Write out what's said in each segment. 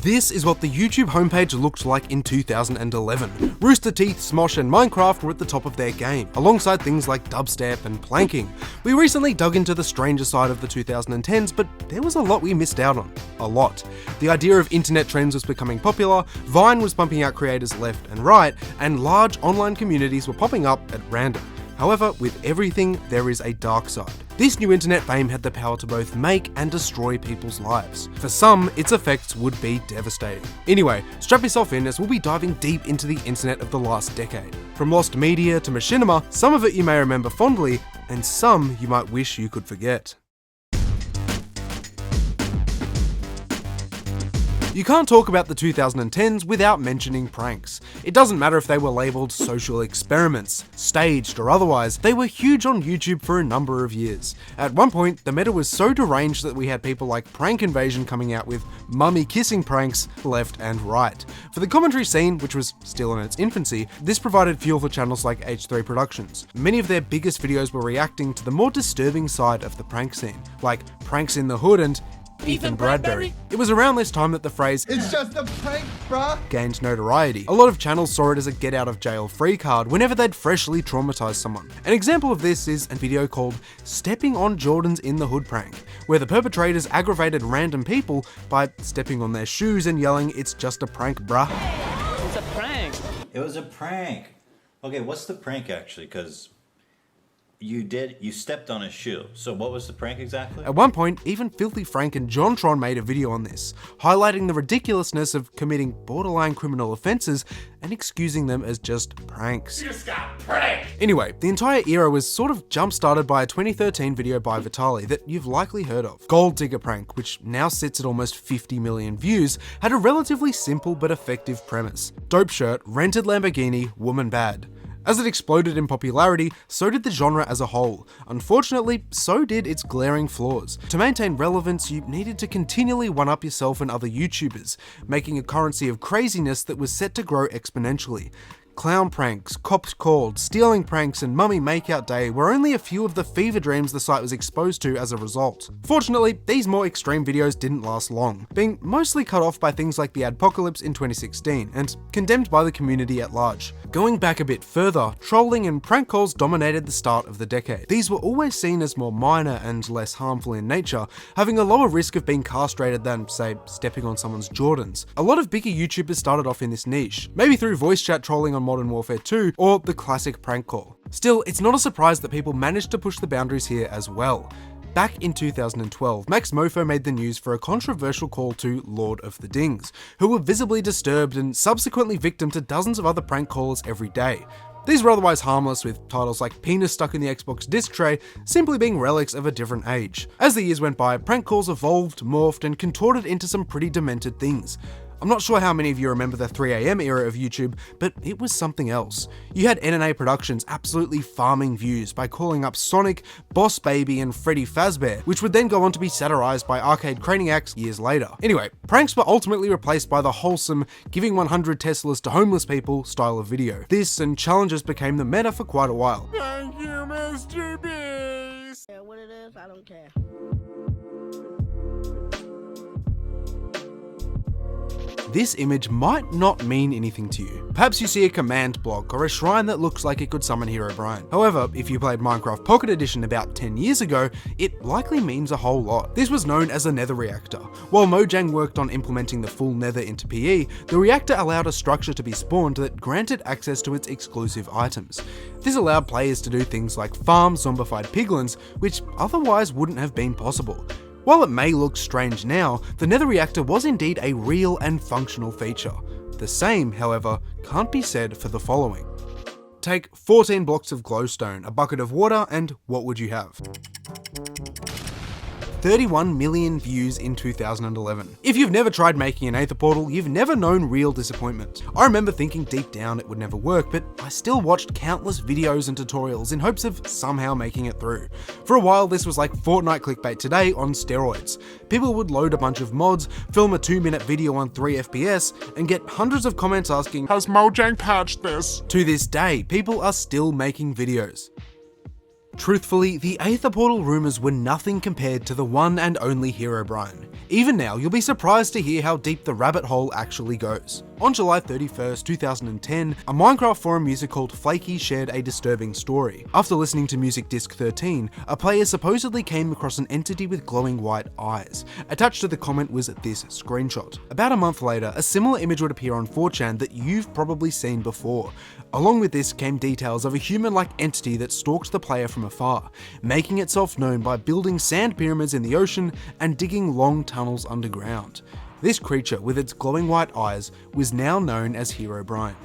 This is what the YouTube homepage looked like in 2011. Rooster Teeth, Smosh and Minecraft were at the top of their game, alongside things like dubstep and planking. We recently dug into the stranger side of the 2010s, but there was a lot we missed out on. A lot. The idea of internet trends was becoming popular, Vine was pumping out creators left and right, and large online communities were popping up at random. However, with everything, there is a dark side. This new internet fame had the power to both make and destroy people's lives. For some, its effects would be devastating. Anyway, strap yourself in as we'll be diving deep into the internet of the last decade. From lost media to machinima, some of it you may remember fondly, and some you might wish you could forget. You can't talk about the 2010s without mentioning pranks. It doesn't matter if they were labelled social experiments, staged or otherwise, they were huge on YouTube for a number of years. At one point, the meta was so deranged that we had people like Prank Invasion coming out with mummy kissing pranks left and right. For the commentary scene, which was still in its infancy, this provided fuel for channels like H3 Productions. Many of their biggest videos were reacting to the more disturbing side of the prank scene, like Pranks in the Hood and Ethan Bradbury. It was around this time that the phrase, "It's just a prank, bruh," gained notoriety. A lot of channels saw it as a get out of jail free card whenever they'd freshly traumatized someone. An example of this is a video called Stepping on Jordan's in the Hood prank, where the perpetrators aggravated random people by stepping on their shoes and yelling, "It's just a prank, bruh." It's a prank. It was a prank. Okay, what's the prank actually? Because you stepped on a shoe. So what was the prank exactly? At one point, even Filthy Frank and JonTron made a video on this, highlighting the ridiculousness of committing borderline criminal offences and excusing them as just pranks. You just got pranked! Anyway, the entire era was sort of jump-started by a 2013 video by Vitaly that you've likely heard of. Gold Digger Prank, which now sits at almost 50 million views, had a relatively simple but effective premise. Dope shirt, rented Lamborghini, woman bad. As it exploded in popularity, so did the genre as a whole. Unfortunately, so did its glaring flaws. To maintain relevance, you needed to continually one-up yourself and other YouTubers, making a currency of craziness that was set to grow exponentially. Clown pranks, cops called, stealing pranks, and mummy makeout day were only a few of the fever dreams the site was exposed to as a result. Fortunately, these more extreme videos didn't last long, being mostly cut off by things like the Adpocalypse in 2016, and condemned by the community at large. Going back a bit further, trolling and prank calls dominated the start of the decade. These were always seen as more minor and less harmful in nature, having a lower risk of being castrated than, say, stepping on someone's Jordans. A lot of bigger YouTubers started off in this niche, maybe through voice chat trolling on Modern Warfare 2, or the classic prank call. Still, it's not a surprise that people managed to push the boundaries here as well. Back in 2012, Max Mofo made the news for a controversial call to Lord of the Dings, who were visibly disturbed and subsequently victim to dozens of other prank callers every day. These were otherwise harmless, with titles like Penis Stuck in the Xbox Disc Tray simply being relics of a different age. As the years went by, prank calls evolved, morphed, and contorted into some pretty demented things. I'm not sure how many of you remember the 3am era of YouTube, but it was something else. You had NNA Productions absolutely farming views by calling up Sonic, Boss Baby, and Freddy Fazbear, which would then go on to be satirized by Arcade Craniacs years later. Anyway, pranks were ultimately replaced by the wholesome, giving 100 Teslas to homeless people style of video. This and challenges became the meta for quite a while. Thank you, Mr. Beast! Yeah, what it is, I don't care. This image might not mean anything to you. Perhaps you see a command block or a shrine that looks like it could summon Herobrine. However, if you played Minecraft Pocket Edition about 10 years ago, it likely means a whole lot. This was known as a nether reactor. While Mojang worked on implementing the full nether into PE, the reactor allowed a structure to be spawned that granted access to its exclusive items. This allowed players to do things like farm zombified piglins, which otherwise wouldn't have been possible. While it may look strange now, the nether reactor was indeed a real and functional feature. The same, however, can't be said for the following. Take 14 blocks of glowstone, a bucket of water, and what would you have? 31 million views in 2011. If you've never tried making an Aether portal, you've never known real disappointment. I remember thinking deep down it would never work, but I still watched countless videos and tutorials in hopes of somehow making it through. For a while, this was like Fortnite clickbait today on steroids. People would load a bunch of mods, film a 2-minute video on 3 FPS, and get hundreds of comments asking, Has Mojang patched this? to this day, people are still making videos. Truthfully, the Aether Portal rumours were nothing compared to the one and only Herobrine. Even now, you'll be surprised to hear how deep the rabbit hole actually goes. On July 31st, 2010, a Minecraft forum user called Flaky shared a disturbing story. After listening to Music Disc 13, a player supposedly came across an entity with glowing white eyes. Attached to the comment was this screenshot. About a month later, a similar image would appear on 4chan that you've probably seen before. Along with this came details of a human-like entity that stalked the player from afar, making itself known by building sand pyramids in the ocean and digging long tunnels underground. This creature, with its glowing white eyes, was now known as Herobrine,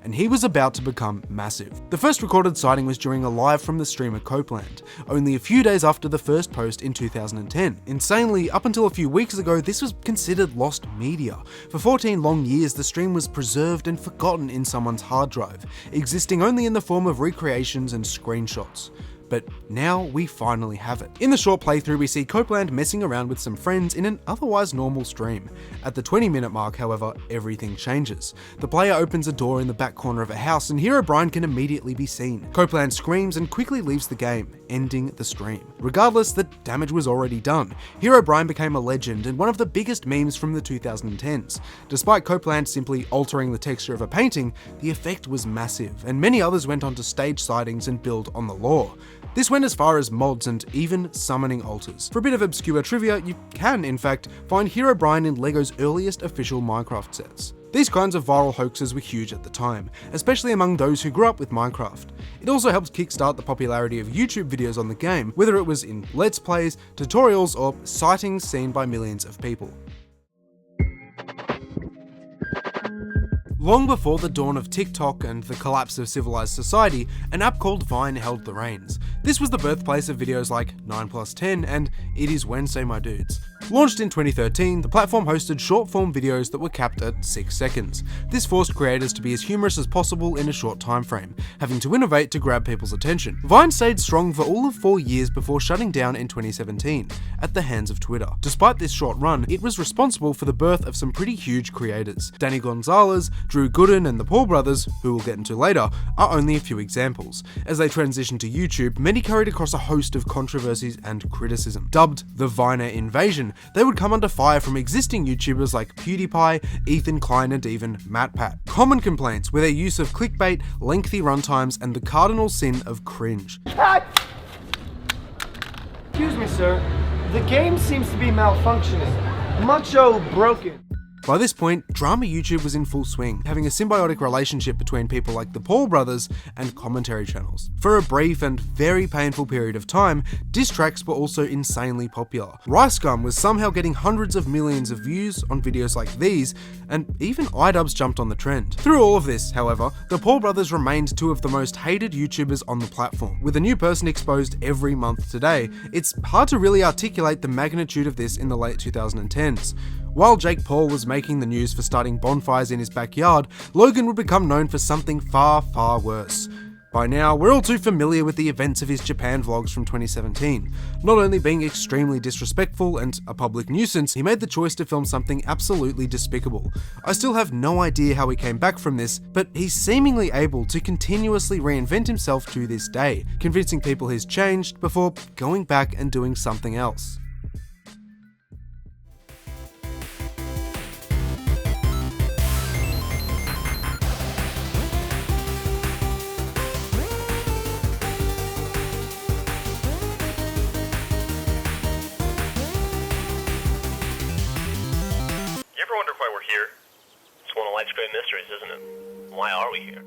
and he was about to become massive. The first recorded sighting was during a live from the streamer Copeland, only a few days after the first post in 2010. Insanely, up until a few weeks ago, this was considered lost media. For 14 long years, the stream was preserved and forgotten in someone's hard drive, existing only in the form of recreations and screenshots. But now we finally have it. In the short playthrough, we see Copeland messing around with some friends in an otherwise normal stream. At the 20-minute mark, however, everything changes. The player opens a door in the back corner of a house and Herobrine can immediately be seen. Copeland screams and quickly leaves the game, ending the stream. Regardless, the damage was already done. Herobrine became a legend and one of the biggest memes from the 2010s. Despite Copeland simply altering the texture of a painting, the effect was massive, and many others went on to stage sightings and build on the lore. This went as far as mods and even summoning altars. For a bit of obscure trivia, you can, in fact, find Herobrine in LEGO's earliest official Minecraft sets. These kinds of viral hoaxes were huge at the time, especially among those who grew up with Minecraft. It also helped kickstart the popularity of YouTube videos on the game, whether it was in Let's Plays, tutorials, or sightings seen by millions of people. Long before the dawn of TikTok and the collapse of civilized society, an app called Vine held the reins. This was the birthplace of videos like 9+10 and It Is Wednesday My Dudes. Launched in 2013, the platform hosted short-form videos that were capped at 6 seconds. This forced creators to be as humorous as possible in a short time frame, having to innovate to grab people's attention. Vine stayed strong for all of 4 years before shutting down in 2017, at the hands of Twitter. Despite this short run, it was responsible for the birth of some pretty huge creators. Danny Gonzalez, Drew Gooden, and the Paul brothers, who we'll get into later, are only a few examples. As they transitioned to YouTube, many carried across a host of controversies and criticism. Dubbed the Viner Invasion, they would come under fire from existing YouTubers like PewDiePie, Ethan Klein, and even MatPat. Common complaints were their use of clickbait, lengthy runtimes, and the cardinal sin of cringe. Excuse me, sir. The game seems to be malfunctioning. Mucho broken. By this point, drama YouTube was in full swing, having a symbiotic relationship between people like the Paul brothers and commentary channels. For a brief and very painful period of time, diss tracks were also insanely popular. Rice Gum was somehow getting hundreds of millions of views on videos like these, and even iDubbbz jumped on the trend. Through all of this, however, the Paul brothers remained two of the most hated YouTubers on the platform. With a new person exposed every month today, it's hard to really articulate the magnitude of this in the late 2010s. While Jake Paul was making the news for starting bonfires in his backyard, Logan would become known for something far, far worse. By now, we're all too familiar with the events of his Japan vlogs from 2017. Not only being extremely disrespectful and a public nuisance, he made the choice to film something absolutely despicable. I still have no idea how he came back from this, but he's seemingly able to continuously reinvent himself to this day, convincing people he's changed before going back and doing something else. Mysteries, isn't it? Why are we here?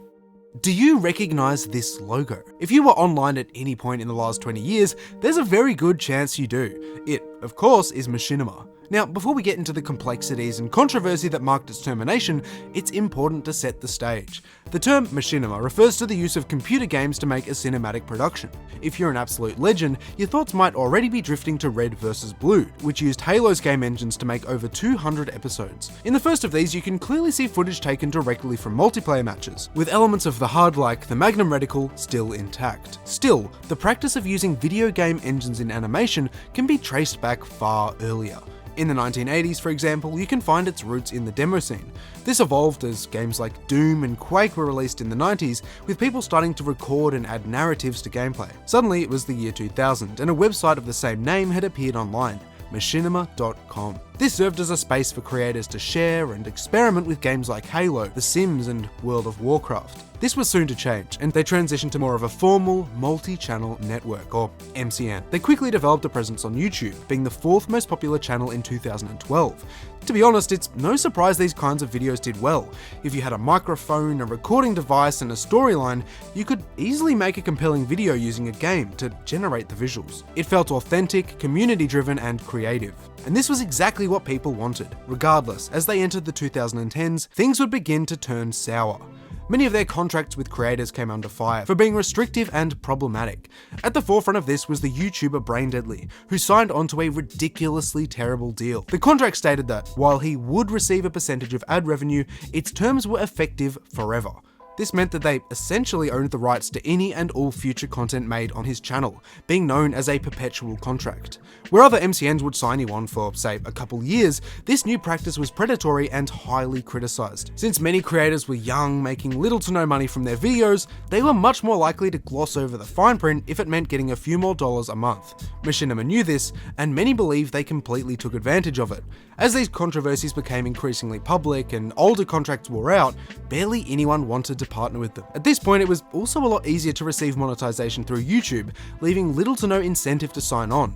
Do you recognize this logo? If you were online at any point in the last 20 years, there's a very good chance you do. It, of course, is Machinima. Now, before we get into the complexities and controversy that marked its termination, it's important to set the stage. The term Machinima refers to the use of computer games to make a cinematic production. If you're an absolute legend, your thoughts might already be drifting to Red vs. Blue, which used Halo's game engines to make over 200 episodes. In the first of these, you can clearly see footage taken directly from multiplayer matches, with elements of the HUD like the Magnum reticle still intact. Still, the practice of using video game engines in animation can be traced back far earlier. In the 1980s, for example, you can find its roots in the demo scene. This evolved as games like Doom and Quake were released in the 90s, with people starting to record and add narratives to gameplay. Suddenly, it was the year 2000, and a website of the same name had appeared online, Machinima.com. This served as a space for creators to share and experiment with games like Halo, The Sims, and World of Warcraft. This was soon to change, and they transitioned to more of a formal, multi-channel network, or MCN. They quickly developed a presence on YouTube, being the 4th most popular channel in 2012. To be honest, it's no surprise these kinds of videos did well. If you had a microphone, a recording device, and a storyline, you could easily make a compelling video using a game to generate the visuals. It felt authentic, community-driven, and creative. And this was exactly what people wanted. Regardless, as they entered the 2010s, things would begin to turn sour. Many of their contracts with creators came under fire for being restrictive and problematic. At the forefront of this was the YouTuber Braindeadly, who signed onto a ridiculously terrible deal. The contract stated that, while he would receive a percentage of ad revenue, its terms were effective forever. This meant that they essentially owned the rights to any and all future content made on his channel, being known as a perpetual contract. Where other MCNs would sign you on for, say, a couple years, this new practice was predatory and highly criticized. Since many creators were young, making little to no money from their videos, they were much more likely to gloss over the fine print if it meant getting a few more dollars a month. Machinima knew this, and many believe they completely took advantage of it. As these controversies became increasingly public and older contracts wore out, barely anyone wanted to partner with them. At this point, it was also a lot easier to receive monetization through YouTube, leaving little to no incentive to sign on.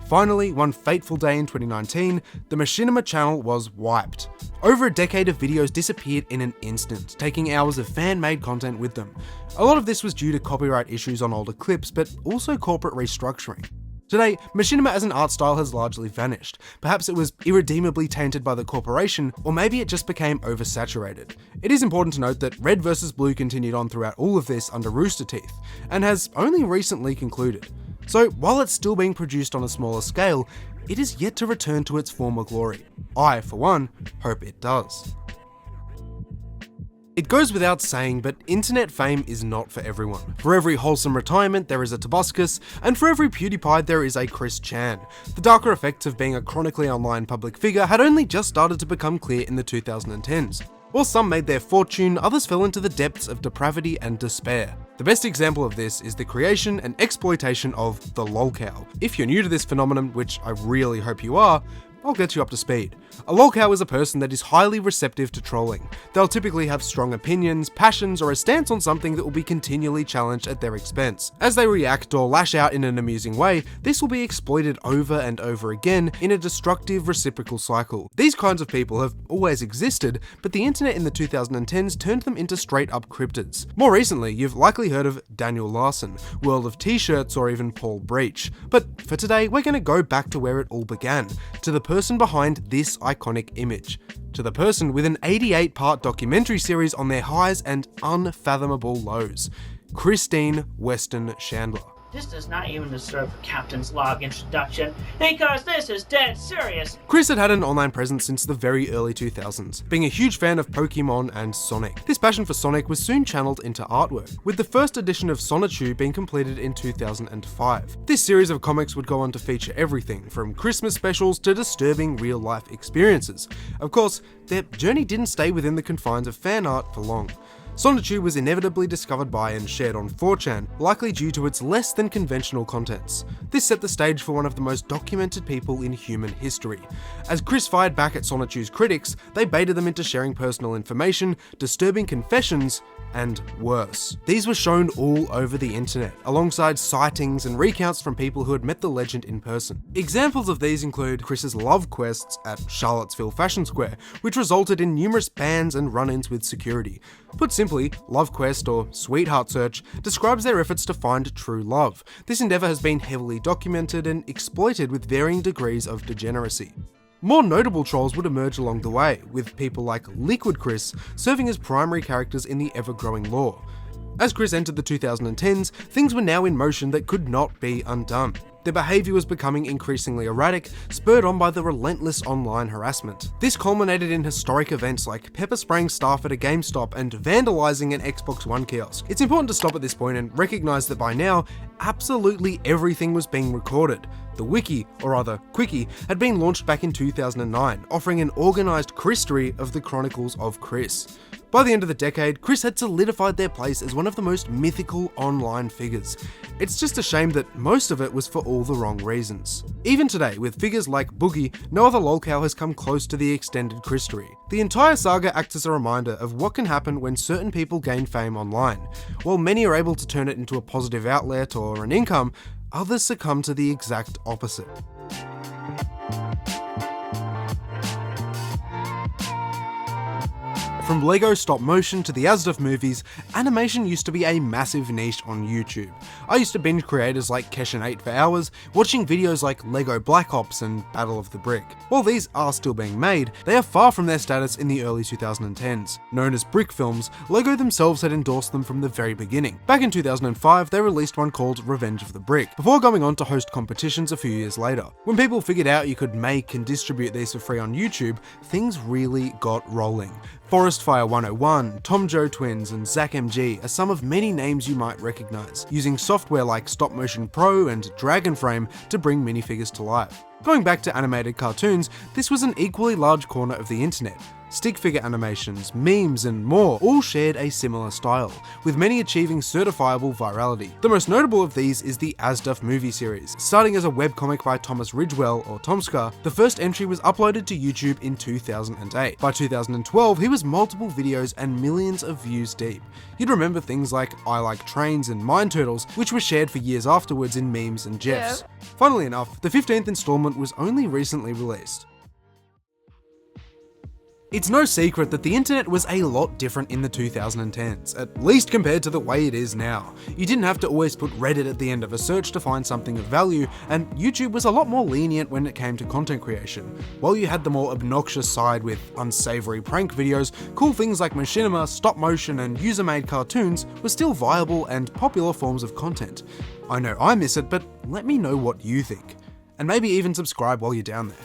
Finally, one fateful day in 2019, the Machinima channel was wiped. Over a decade of videos disappeared in an instant, taking hours of fan-made content with them. A lot of this was due to copyright issues on older clips, but also corporate restructuring. Today, Machinima as an art style has largely vanished. Perhaps it was irredeemably tainted by the corporation, or maybe it just became oversaturated. It is important to note that Red vs. Blue continued on throughout all of this under Rooster Teeth, and has only recently concluded. So while it's still being produced on a smaller scale, it is yet to return to its former glory. I, for one, hope it does. It goes without saying, but internet fame is not for everyone. For every wholesome retirement, there is a Tobuscus, and for every PewDiePie, there is a Chris Chan. The darker effects of being a chronically online public figure had only just started to become clear in the 2010s. While some made their fortune, others fell into the depths of depravity and despair. The best example of this is the creation and exploitation of the Lolcow. If you're new to this phenomenon, which I really hope you are, I'll get you up to speed. A lolcow is a person that is highly receptive to trolling. They'll typically have strong opinions, passions, or a stance on something that will be continually challenged at their expense. As they react or lash out in an amusing way, this will be exploited over and over again in a destructive reciprocal cycle. These kinds of people have always existed, but the internet in the 2010s turned them into straight up cryptids. More recently, you've likely heard of Daniel Larson, World of T-shirts, or even Paul Breach. But for today, we're going to go back to where it all began, to the person behind this iconic image, to the person with an 88-part documentary series on their highs and unfathomable lows, Christine Weston Chandler. This does not even deserve a captain's log introduction, because this is dead serious. Chris had had an online presence since the very early 2000s, being a huge fan of Pokemon and Sonic. This passion for Sonic was soon channeled into artwork, with the first edition of Sonichu being completed in 2005. This series of comics would go on to feature everything from Christmas specials to disturbing real-life experiences. Of course, their journey didn't stay within the confines of fan art for long. Sonichu was inevitably discovered by and shared on 4chan, likely due to its less than conventional contents. This set the stage for one of the most documented people in human history. As Chris fired back at Sonichu's critics, they baited them into sharing personal information, disturbing confessions, and worse. These were shown all over the internet, alongside sightings and recounts from people who had met the legend in person. Examples of these include Chris's love quests at Charlottesville Fashion Square, which resulted in numerous bans and run-ins with security. Put simply, Love Quest, or Sweetheart Search, describes their efforts to find true love. This endeavour has been heavily documented and exploited with varying degrees of degeneracy. More notable trolls would emerge along the way, with people like Liquid Chris serving as primary characters in the ever-growing lore. As Chris entered the 2010s, things were now in motion that could not be undone. Their behaviour was becoming increasingly erratic, spurred on by the relentless online harassment. This culminated in historic events like pepper spraying staff at a GameStop and vandalising an Xbox One kiosk. It's important to stop at this point and recognise that by now, absolutely everything was being recorded. The Wiki, or rather Quickie, had been launched back in 2009, offering an organised Christory of the Chronicles of Chris. By the end of the decade, Chris had solidified their place as one of the most mythical online figures. It's just a shame that most of it was for all the wrong reasons. Even today, with figures like Boogie, no other lolcow has come close to the extended Christory. The entire saga acts as a reminder of what can happen when certain people gain fame online. While many are able to turn it into a positive outlet or an income, others succumb to the exact opposite. From Lego stop motion to the Asdf movies, animation used to be a massive niche on YouTube. I used to binge creators like Keshin8 for hours, watching videos like Lego Black Ops and Battle of the Brick. While these are still being made, they are far from their status in the early 2010s. Known as Brick Films, Lego themselves had endorsed them from the very beginning. Back in 2005, they released one called Revenge of the Brick, before going on to host competitions a few years later. When people figured out you could make and distribute these for free on YouTube, things really got rolling. Forest Fire 101, Tom Joe Twins, and Zach MG are some of many names you might recognize, using software like Stop Motion Pro and Dragonframe to bring minifigures to life. Going back to animated cartoons, this was an equally large corner of the internet. Stick figure animations, memes, and more all shared a similar style, with many achieving certifiable virality. The most notable of these is the Asdf movie series. Starting as a webcomic by Thomas Ridgewell, or Tomska, the first entry was uploaded to YouTube in 2008. By 2012, he was multiple videos and millions of views deep. You'd remember things like I Like Trains and Mind Turtles, which were shared for years afterwards in memes and GIFs. Funnily enough, the 15th installment was only recently released. It's no secret that the internet was a lot different in the 2010s, at least compared to the way it is now. You didn't have to always put Reddit at the end of a search to find something of value, and YouTube was a lot more lenient when it came to content creation. While you had the more obnoxious side with unsavory prank videos, cool things like machinima, stop motion, and user-made cartoons were still viable and popular forms of content. I know I miss it, but let me know what you think. And maybe even subscribe while you're down there.